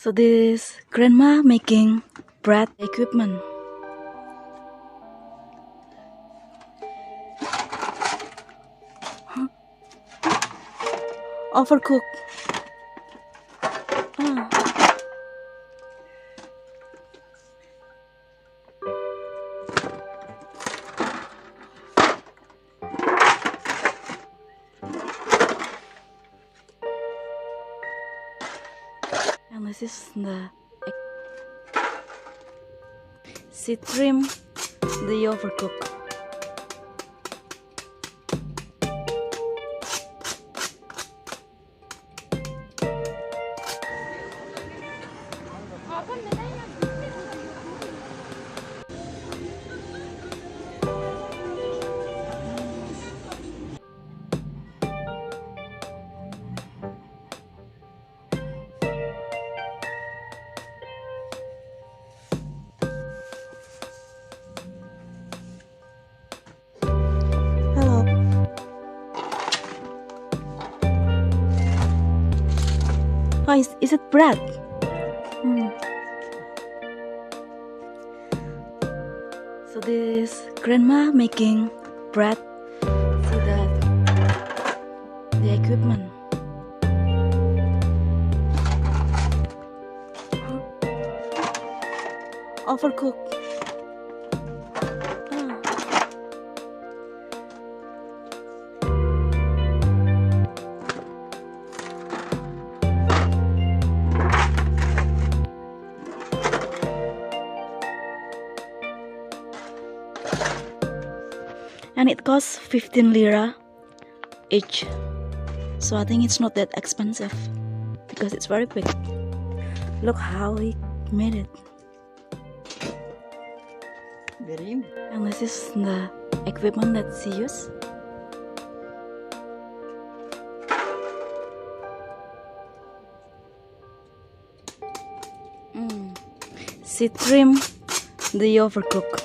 So this grandma making bread equipment. Overcooked. Oh. And this is the she trim the overcook. Hello. Oh, is it bread? So this grandma making bread. See that the equipment. Overcooked. And it costs 15 lira each, so I think it's not that expensive because it's very big. Look how he made it. And this is the equipment that she used. She trimmed the overcook.